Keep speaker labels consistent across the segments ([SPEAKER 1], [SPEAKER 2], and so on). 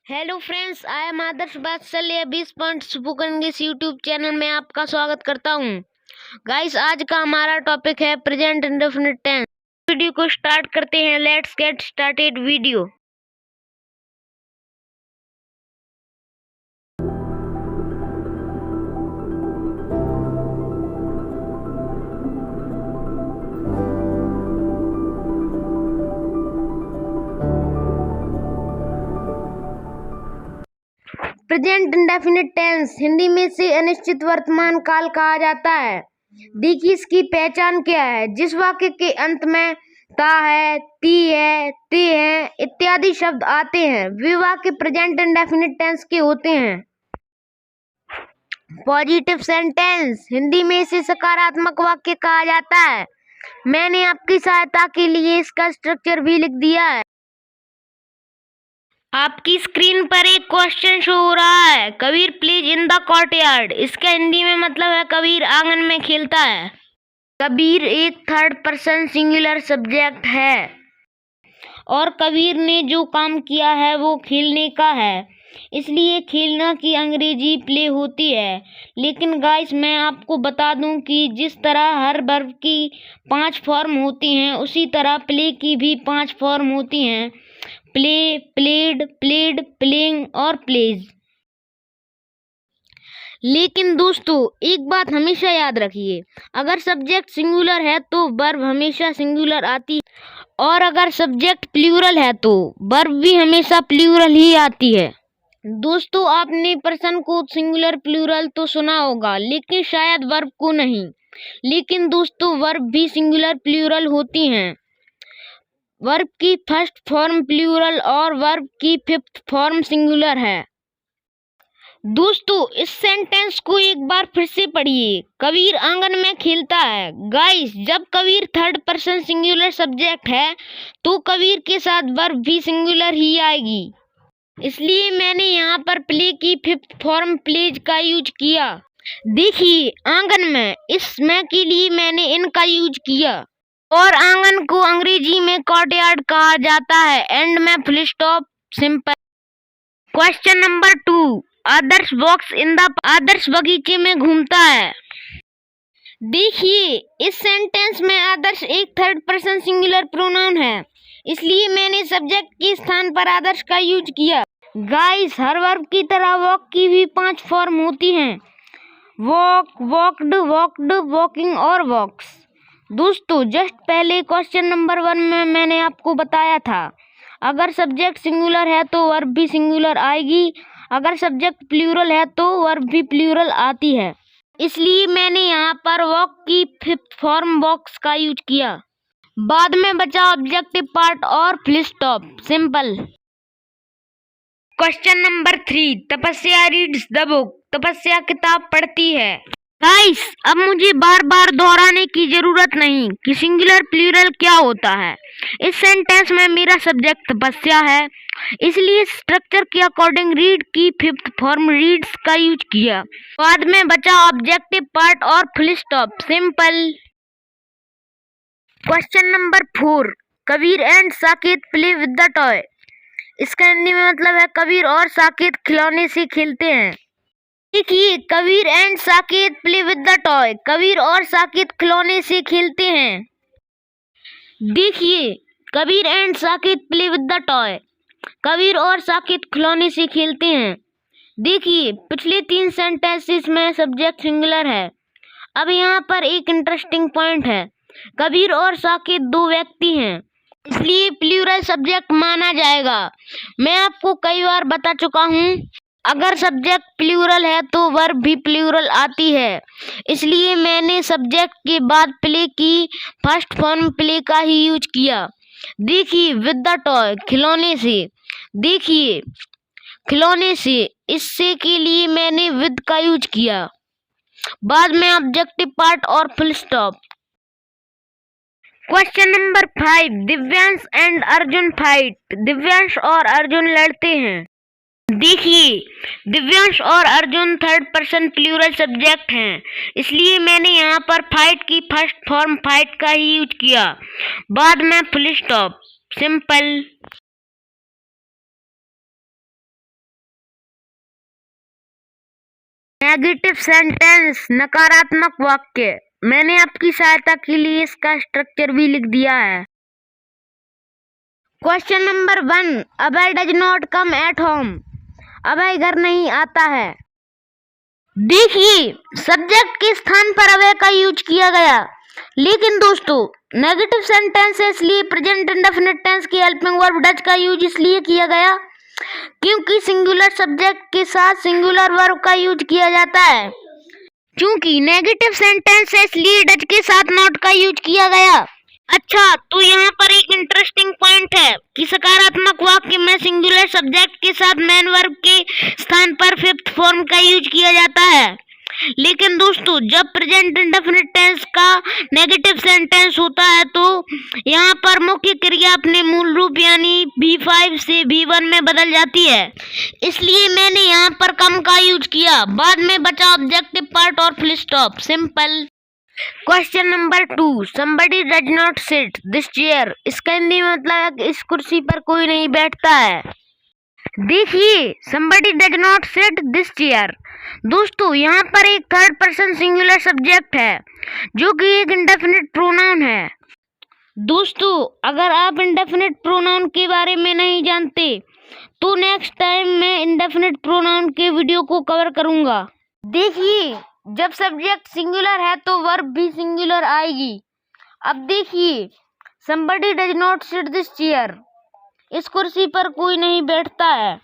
[SPEAKER 1] Hello friends, I am Adarsh Batsalya 20 point spoken English YouTube channel में आपका स्वागत करता हूं। गाइस, आज का हमारा टॉपिक है प्रेजेंट इंडेफिनिट टेंस। वीडियो को स्टार्ट करते हैं। Let's get started video. Present indefinite tense Hindi में से अनिश्चित वर्तमान काल कहा जाता है। देखिए इसकी पहचान क्या है। जिस वाक्य के अंत में ता है, ती है, ते है इत्यादि शब्द आते हैं वे वाक्य प्रेजेंट इंडेफिनिट टेंस के होते हैं। पॉजिटिव सेंटेंस हिंदी में इसे सकारात्मक वाक्य कहा जाता है। मैंने आपकी सहायता के लिए इसका स्ट्रक्चर भी लिख दिया है। आपकी स्क्रीन पर एक क्वेश्चन शो हो रहा है, Kabir plays in the courtyard. इसका हिंदी में मतलब है कबीर आंगन में खेलता है। कबीर एक थर्ड पर्सन सिंगुलर सब्जेक्ट है और कबीर ने जो काम किया है वो खेलने का है, इसलिए खेलना की अंग्रेजी प्ले होती है। लेकिन गाइस, मैं आपको बता दूं कि जिस तरह हर वर्ब की 5 फॉर्म होती हैं उसी तरह प्ले की भी 5 फॉर्म होती हैं। प्ले, प्लेड, प्लेड, प्लेइंग और प्लेज। लेकिन दोस्तों एक बात हमेशा याद रखिए, अगर सब्जेक्ट सिंगुलर है तो वर्ब हमेशा सिंगुलर आती है और अगर सब्जेक्ट प्लूरल है तो वर्ब भी हमेशा प्लूरल ही आती है। दोस्तों आपने पर्सन को सिंगुलर प्लूरल तो सुना होगा लेकिन शायद वर्ब को नहीं। लेकिन दोस्तों वर्ब भी सिंगुलर प्लूरल होती हैं। वर्ब की फर्स्ट फॉर्म प्लूरल और वर्ब की फिफ्थ फॉर्म सिंगुलर है। दोस्तों इस सेंटेंस को एक बार फिर से पढ़िए। कबीर आंगन में खेलता है। गाइस, जब Kabir third person singular subject है तो कबीर के साथ वर्ब भी सिंगुलर ही आएगी, इसलिए मैंने यहाँ पर प्ले की फिफ्थ फॉर्म प्लेज का यूज किया। देखिए आंगन में, इस में के लिए मैंने इन का यूज किया और आंगन को अंग्रेजी में कोर्टयार्ड कहा जाता है। एंड में full stop, simple. Question number 2, आदर्श आदर्श बगीचे में घूमता है। देखिए इस सेंटेंस में आदर्श एक थर्ड पर्सन सिंगुलर प्रोनाउन है, इसलिए मैंने सब्जेक्ट के स्थान पर आदर्श का यूज किया। गाइस, हर वर्ब की तरह वॉक की भी 5 फॉर्म होती हैं। वॉक, वॉकड, वॉकड, वॉकिंग और वॉक्स। दोस्तों जस्ट पहले क्वेश्चन नंबर 1 में मैंने आपको बताया था, अगर सब्जेक्ट सिंगुलर है तो वर्ब भी सिंगुलर आएगी, अगर सब्जेक्ट प्लूरल है तो वर्ब भी प्लूरल आती है, इसलिए मैंने यहाँ पर वॉक की फिफ्थ फॉर्म वॉक्स का यूज किया। बाद में बचा ऑब्जेक्टिव पार्ट और full stop, simple. Question number 3, तपस्या रीड्स द बुक। तपस्या किताब पढ़ती है। गाइस, अब मुझे बार बार दोहराने की जरूरत नहीं कि सिंगुलर प्लूरल क्या होता है। इस सेंटेंस में मेरा सब्जेक्ट तपस्या है, इसलिए स्ट्रक्चर के अकॉर्डिंग रीड की फिफ्थ फॉर्म रीड्स का यूज किया। बाद में बचा ऑब्जेक्टिव पार्ट और full stop, simple. Question number 4, Kabir and Saket play with the toy. इसका हिंदी में मतलब है कबीर और साकेत खिलौने से खेलते हैं। देखिए, Kabir and Saket play with the toy. Kabir और साकेत खिलौने से खेलते हैं। देखिए, Kabir and Saket play with the toy. Kabir और साकेत खिलौने से खेलते हैं। देखिए पिछले 3 सेंटेंसेस में सब्जेक्ट सिंगुलर है। अब यहाँ पर एक इंटरेस्टिंग पॉइंट है, कबीर और साकेत 2 व्यक्ति हैं, इसलिए प्लूरल सब्जेक्ट माना जाएगा। मैं आपको कई बार बता चुका हूँ, अगर सब्जेक्ट प्लूरल है तो वर्ब भी प्लूरल आती है, इसलिए मैंने सब्जेक्ट के बाद प्ले की फर्स्ट फॉर्म प्ले का ही यूज किया। देखिए विद द टॉय, खिलौने से। देखिए खिलौने से, इससे के लिए मैंने विद का यूज किया। बाद में ऑब्जेक्टिव पार्ट और full stop. Question number 5, Divyansh and Arjun fight. Divyansh और अर्जुन लड़ते हैं। देखिए दिव्यांश और Arjun third person plural subject हैं, इसलिए मैंने यहाँ पर फाइट की फर्स्ट फॉर्म फाइट का ही यूज किया। बाद में full stop, simple. Negative sentence नकारात्मक वाक्य। मैंने आपकी सहायता के लिए इसका स्ट्रक्चर भी लिख दिया है। Question number 1, Abhay does not come at home. Abhay घर नहीं आता है। देखिए, सब्जेक्ट के स्थान पर अभय का यूज किया गया, लेकिन दोस्तों नेगेटिव सेंटेंस है इसलिए प्रेजेंट इंडेफिनिट टेंस की हेल्पिंग वर्ब डज का यूज इसलिए किया गया क्योंकि सिंगुलर सब्जेक्ट के साथ सिंगुलर वर्ब का यूज किया जाता है। क्योंकि नेगेटिव सेंटेंस है इसलिए डज के साथ नॉट का यूज किया गया। अच्छा, तो यहाँ पर एक इंटरेस्टिंग पॉइंट है कि सकारात्मक वाक्य में सिंगुलर सब्जेक्ट के साथ मेन वर्ब के स्थान पर फिफ्थ फॉर्म का यूज किया जाता है, लेकिन दोस्तों जब प्रेजेंट इंडेफिनिट टेंस का नेगेटिव सेंटेंस होता है तो यहाँ पर मुख्य क्रिया अपने मूल रूप यानी V5 से V1 में बदल जाती है, इसलिए मैंने यहाँ पर कम का यूज किया। बाद में बचा ऑब्जेक्टिव पार्ट और full stop. Simple. Question number 2, somebody does not sit this chair। इसका हिंदी में मतलब है कि इस कुर्सी पर कोई नहीं बैठता है। देखिए, somebody does not sit this chair। दोस्तों यहाँ पर एक थर्ड पर्सन सिंगुलर सब्जेक्ट है जो कि एक इंडेफिनिट प्रोनाउन है। दोस्तों अगर आप इंडेफिनिट प्रोनाउन के बारे में नहीं जानते तो नेक्स्ट टाइम मैं इंडेफिनिट प्रोनाउन के वीडियो को कवर करूंगा। देखिए, जब सब्जेक्ट सिंगुलर है तो वर्ब भी सिंगुलर आएगी। अब देखिए, somebody does not sit this chair। इस कुर्सी पर कोई नहीं बैठता है।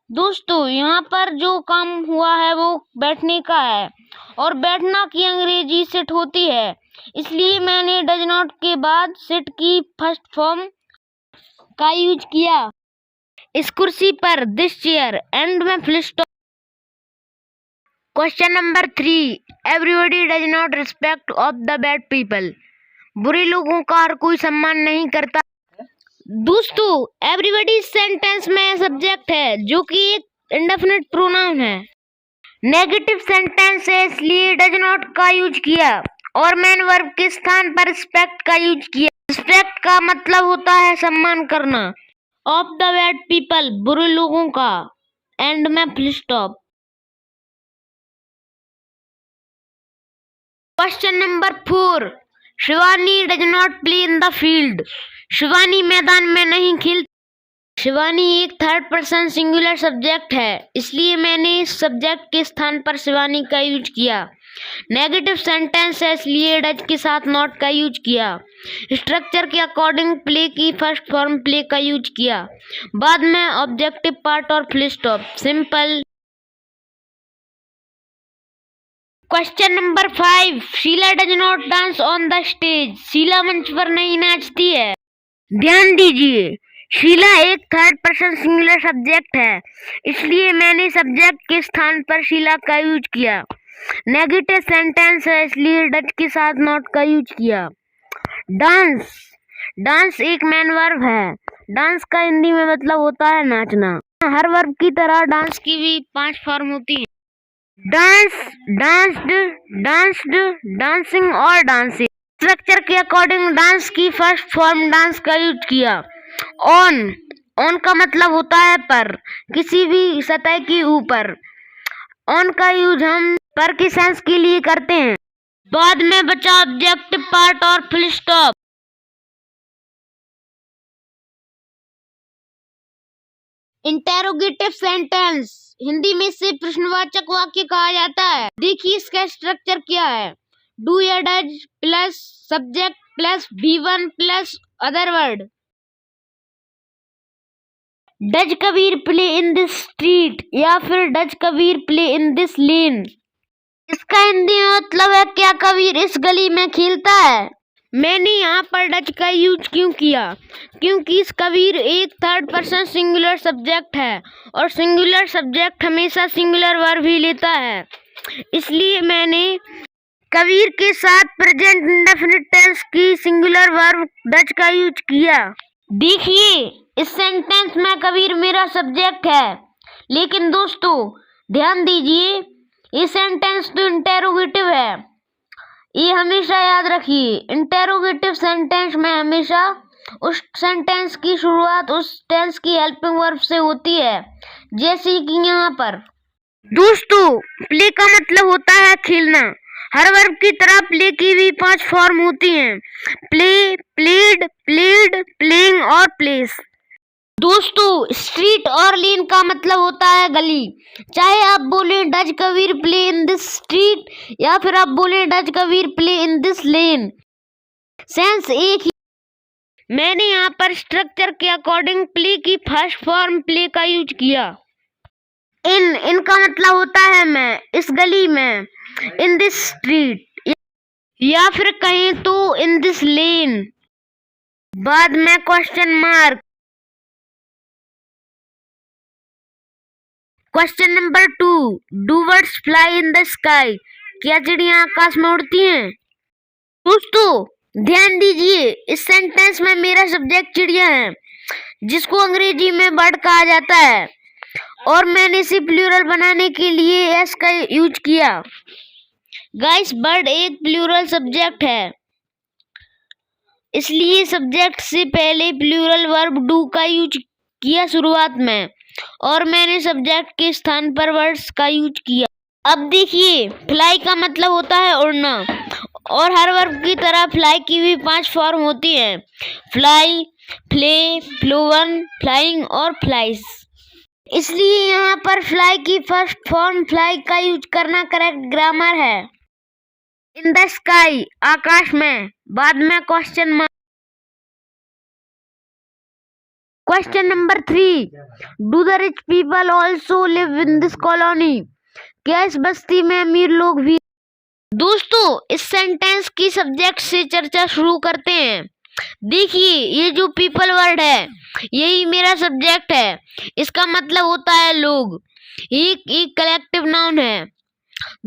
[SPEAKER 1] दोस्तों यहाँ पर जो काम हुआ है वो बैठने का है और बैठना की अंग्रेजी सिट होती है, इसलिए मैंने डज नॉट के बाद सिट की फर्स्ट फॉर्म का यूज किया। इस कुर्सी पर दिस चेयर एंड में full stop. Question number 3, everybody does not respect of the bad people. बुरे लोगों का हर कोई सम्मान नहीं करता। दोस्तों एवरीबॉडी सेंटेंस में सब्जेक्ट है जो कि एक इंडेफिनिट प्रोनाउन है। नेगेटिव सेंटेंस है इसलिए डज नॉट का यूज किया और मेन वर्ब के स्थान पर रिस्पेक्ट का यूज किया। रिस्पेक्ट का मतलब होता है सम्मान करना। ऑफ द बैड पीपल बुरे लोगों का, एंड में full stop. Question number 4, Shivani does not play in the field. Shivani मैदान में नहीं खेलती। शिवानी एक थर्ड पर्सन सिंगुलर सब्जेक्ट है, इसलिए मैंने इस सब्जेक्ट के स्थान पर शिवानी का यूज किया। नेगेटिव सेंटेंस है इसलिए डज के साथ नॉट का यूज किया। स्ट्रक्चर के अकॉर्डिंग प्ले की फर्स्ट फॉर्म प्ले का यूज किया, बाद में ऑब्जेक्टिव पार्ट और full stop. Simple. Question number 5, Sheela does not dance on the stage. Sheela मंच पर नहीं नाचती है। ध्यान दीजिए, शीला एक थर्ड पर्सन सिंगुलर सब्जेक्ट है, इसलिए मैंने सब्जेक्ट के स्थान पर शीला का यूज किया। नेगेटिव सेंटेंस है इसलिए डज के साथ नॉट का यूज किया। डांस, डांस एक मेन वर्ब है। डांस का हिंदी में मतलब होता है नाचना। हर वर्ब की तरह डांस की भी 5 फॉर्म होती हैं। डांस, डांस्ड, डांस्ड, डांसिंग और डांसिंग। स्ट्रक्चर के अकॉर्डिंग डांस की फर्स्ट फॉर्म डांस का यूज किया। ऑन, ऑन का मतलब होता है पर, किसी भी सतह के ऊपर। ऑन का यूज हम पर के सेंस के लिए करते हैं। बाद में बचा ऑब्जेक्टिव पार्ट और full stop. Interrogative sentence Hindi में से प्रश्नवाचक वाक्य कहा जाता है। देखिए इसका स्ट्रक्चर क्या है। डू या does plus subject plus V1 plus other word. Does Kabir play in this street या फिर does Kabir play in this lane. इसका हिंदी में मतलब है क्या कबीर इस गली में खेलता है। मैंने यहाँ पर डज का यूज क्यों किया, क्योंकि इस कबीर एक थर्ड पर्सन सिंगुलर सब्जेक्ट है और सिंगुलर सब्जेक्ट हमेशा सिंगुलर वर्ब ही लेता है, इसलिए मैंने कबीर के साथ प्रेजेंट इंडेफिनिट टेंस की सिंगुलर वर्ब डज का यूज किया। देखिए इस सेंटेंस में कबीर मेरा सब्जेक्ट है, लेकिन दोस्तों ध्यान दीजिए ये सेंटेंस तो इंटेरोगेटिव है। ये हमेशा याद रखिए, इंटेरोगेटिव सेंटेंस में हमेशा उस सेंटेंस की शुरुआत उस टेंस की हेल्पिंग वर्ब से होती है, जैसे कि यहाँ पर दोस्तों, प्ले का मतलब होता है खेलना। हर वर्ब की तरह प्ले की भी 5 फॉर्म होती हैं: प्ले, प्लेड, प्लेड, प्लेइंग और प्लेस। दोस्तों, स्ट्रीट और लेन का मतलब होता है गली। चाहे आप बोले Dutch Kabir play in this street या फिर आप बोले Dutch Kabir play in this lane, sense एक ही। मैंने यहाँ पर स्ट्रक्चर के अकॉर्डिंग प्ले की फर्स्ट फॉर्म प्ले का यूज किया। इनका मतलब होता है मैं, इस गली में, इन दिस स्ट्रीट, या फिर कहें तो इन दिस लेन। बाद में question mark. Question number 2, do birds fly in the sky? क्या चिड़िया आकाश में उड़ती हैं? दोस्तों, ध्यान दीजिए, इस सेंटेंस में मेरा सब्जेक्ट चिड़िया है, जिसको अंग्रेजी में बर्ड कहा जाता है, और मैंने इसे प्लूरल बनाने के लिए एस का यूज किया। गाइस, बर्ड एक प्लूरल सब्जेक्ट है, इसलिए सब्जेक्ट से पहले प्लूरल वर्ब डू का यूज किया शुरुआत में, और मैंने सब्जेक्ट के स्थान पर वर्ड्स का यूज किया। अब देखिए, फ्लाई का मतलब होता है उड़ना, और हर वर्ब की तरह फ्लाई की भी 5 फॉर्म होती हैं: फ्लाई, फ्ले, फ्लोवन, फ्लाइंग और फ्लाइज। इसलिए यहाँ पर फ्लाई की फर्स्ट फॉर्म फ्लाई का यूज करना करेक्ट ग्रामर है। इन द स्काई, आकाश में, बाद में question mark. Question number 3, do the rich people also live in this colony? क्या इस बस्ती में अमीर लोग भी? दोस्तों, इस सेंटेंस की सब्जेक्ट से चर्चा शुरू करते हैं। देखिए, ये जो पीपल वर्ड है, यही मेरा सब्जेक्ट है। इसका मतलब होता है लोग। एक कलेक्टिव नाउन है।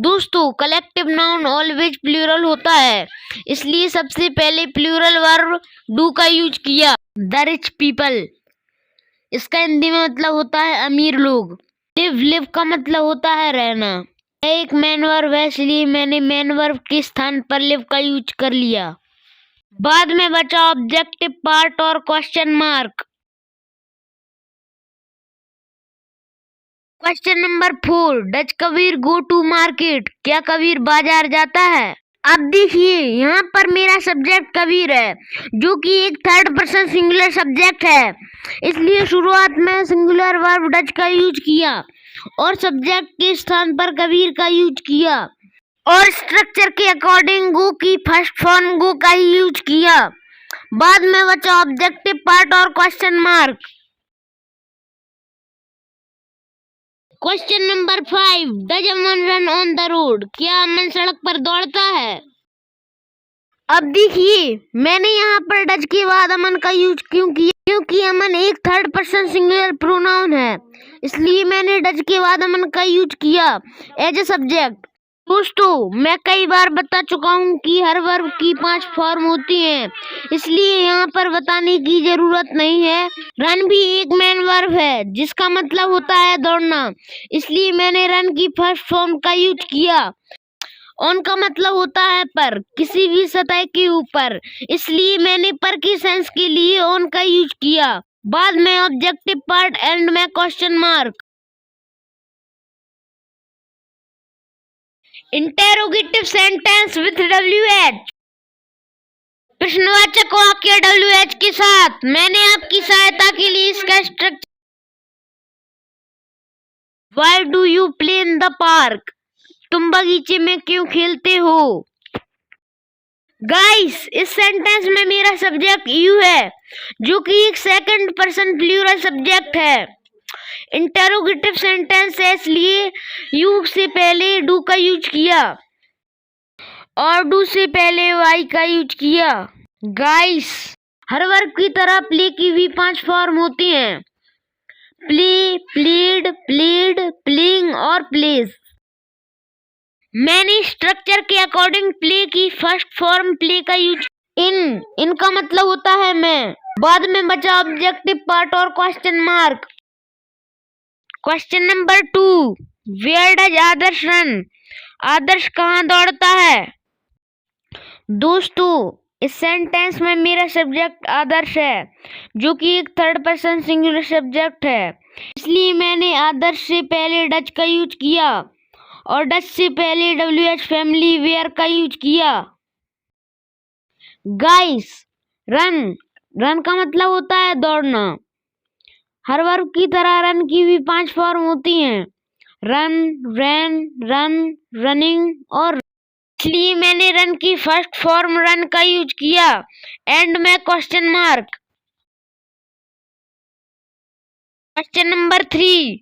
[SPEAKER 1] दोस्तों, कलेक्टिव नाउन ऑलवेज प्लूरल होता है, इसलिए सबसे पहले प्लूरल वर्ब डू का यूज किया। द रिच पीपल, इसका हिंदी में मतलब होता है अमीर लोग। लिव का मतलब होता है रहना। एक मेन वर्ब है, इसलिए मैंने मेन वर्ब के स्थान पर लिव का यूज कर लिया। बाद में बचा ऑब्जेक्टिव पार्ट और question mark. Question number 4, does Kabir go to market? क्या कबीर बाजार जाता है? अब देखिए, यहाँ पर मेरा सब्जेक्ट कबीर है, जो कि एक थर्ड पर्सन सिंगुलर सब्जेक्ट है, इसलिए शुरुआत में सिंगुलर वर्ब डच का यूज किया और सब्जेक्ट के स्थान पर कबीर का यूज किया, और स्ट्रक्चर के अकॉर्डिंग गो की फर्स्ट फॉर्म गो का ही यूज किया। बाद में बचा ऑब्जेक्टिव पार्ट और question mark. Question number 5, does Aman run on the road? क्या अमन सड़क पर दौड़ता है? अब देखिए, मैंने यहाँ पर डज के बाद अमन का यूज क्यों किया? क्योंकि अमन एक थर्ड पर्सन सिंगुलर प्रोनाउन है, इसलिए मैंने डज के बाद अमन का यूज किया एज ए सब्जेक्ट। दोस्तों, मैं कई बार बता चुका हूँ कि हर वर्ब की 5 फॉर्म होती हैं, इसलिए यहाँ पर बताने की जरूरत नहीं है। रन भी एक मेन वर्ब है, जिसका मतलब होता है दौड़ना, इसलिए मैंने रन की फर्स्ट फॉर्म का यूज किया। ऑन का मतलब होता है पर, किसी भी सतह के ऊपर, इसलिए मैंने पर की सेंस के लिए ऑन का यूज किया। बाद में ऑब्जेक्टिव पार्ट, एंड में question mark. Interrogative sentence with WH, प्रश्नवाचक वाक्य WH के साथ। मैंने आपकी सहायता के लिए इसका structure. Why do you play in the park? तुम बगीचे में क्यों खेलते हो? गाइस, इस सेंटेंस में मेरा सब्जेक्ट यू है, जो कि एक सेकंड पर्सन प्लूरल सब्जेक्ट है। इंटेरोगेटिव सेंटेंस है, इसलिए यू से पहले डू का यूज किया और डू से पहले वाई का यूज किया। गाइस, हर वर्ब की तरह प्ले की भी 5 फॉर्म होती हैं: प्ले, प्लेड, प्लेड, प्लेइंग और प्लेस। मैंने स्ट्रक्चर के अकॉर्डिंग प्ले की फर्स्ट फॉर्म प्ले का यूज। इनका मतलब होता है मैं। बाद में बचा ऑब्जेक्टिव पार्ट और question mark. Question number 2, where does Adarsh run? Adarsh कहाँ दौड़ता है? दोस्तों, इस सेंटेंस में मेरा सब्जेक्ट आदर्श है, जो कि एक थर्ड पर्सन सिंगुलर सब्जेक्ट है, इसलिए मैंने आदर्श से पहले डच का यूज किया और डच से पहले WH फैमिली वेयर का यूज किया। गाइस, रन का मतलब होता है दौड़ना। हर वर्ब की तरह रन की भी 5 फॉर्म होती हैं, रन, रैन, रन, रनिंग और इसलिए मैंने रन की फर्स्ट फॉर्म रन का यूज किया एंड में question mark. Question number 3,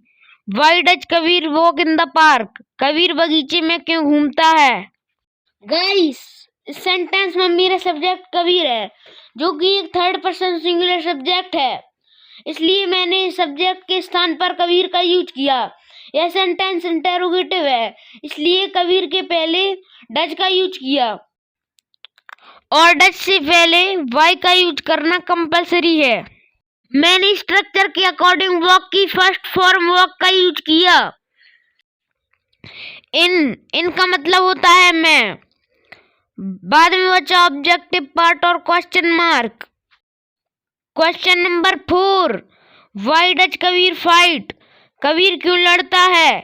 [SPEAKER 1] why does Kabir walk in the park? Kabir बगीचे में क्यों घूमता है? गाइस, इस सेंटेंस में मेरा सब्जेक्ट कबीर है, जो कि एक थर्ड पर्सन सिंगुलर सब्जेक्ट है, इसलिए मैंने सब्जेक्ट के स्थान पर कबीर का यूज किया। यह सेंटेंस इंटेरोगेटिव है, इसलिए कबीर के पहले डज का यूज किया और डज से पहले वाई का यूज करना कंपलसरी है। मैंने स्ट्रक्चर के अकॉर्डिंग वॉक की फर्स्ट फॉर्म वॉक का यूज किया। इन का मतलब होता है मैं, बाद में बचा ऑब्जेक्टिव पार्ट और question mark. Question number 4, why does Kabir fight? Kabir क्यों लड़ता है?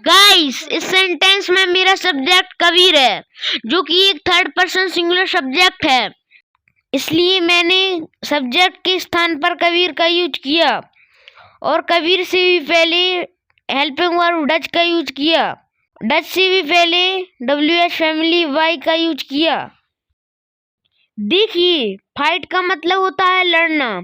[SPEAKER 1] गाइस, इस सेंटेंस में मेरा सब्जेक्ट कबीर है, जो कि एक थर्ड पर्सन सिंगुलर सब्जेक्ट है, इसलिए मैंने सब्जेक्ट के स्थान पर कबीर का यूज किया और कबीर से भी पहले हेल्पिंग वर्ब डज का यूज किया। डज से भी पहले WH फैमिली वाई का यूज किया। देखिए, फाइट का मतलब होता है लड़ना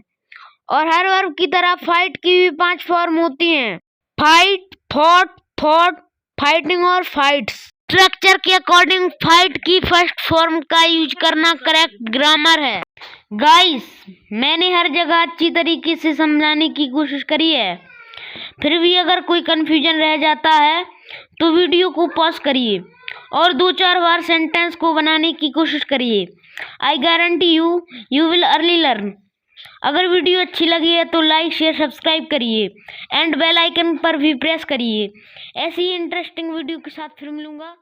[SPEAKER 1] और हर वर्ब की तरह फाइट की भी 5 फॉर्म होती हैं, फाइट, फॉट, फॉट, फाइटिंग और फाइट्स। स्ट्रक्चर के अकॉर्डिंग फाइट की फर्स्ट फॉर्म का यूज करना करेक्ट ग्रामर है। गाइस, मैंने हर जगह अच्छी तरीके से समझाने की कोशिश करी है, फिर भी अगर कोई कंफ्यूजन रह जाता है तो वीडियो को पॉज करिए और 2-4 बार सेंटेंस को बनाने की कोशिश करिए। I guarantee you will early learn. अगर वीडियो अच्छी लगी है तो लाइक, शेयर, सब्सक्राइब करिए एंड बेल आइकन पर भी प्रेस करिए। ऐसी ही इंटरेस्टिंग वीडियो के साथ फिर मिलूंगा।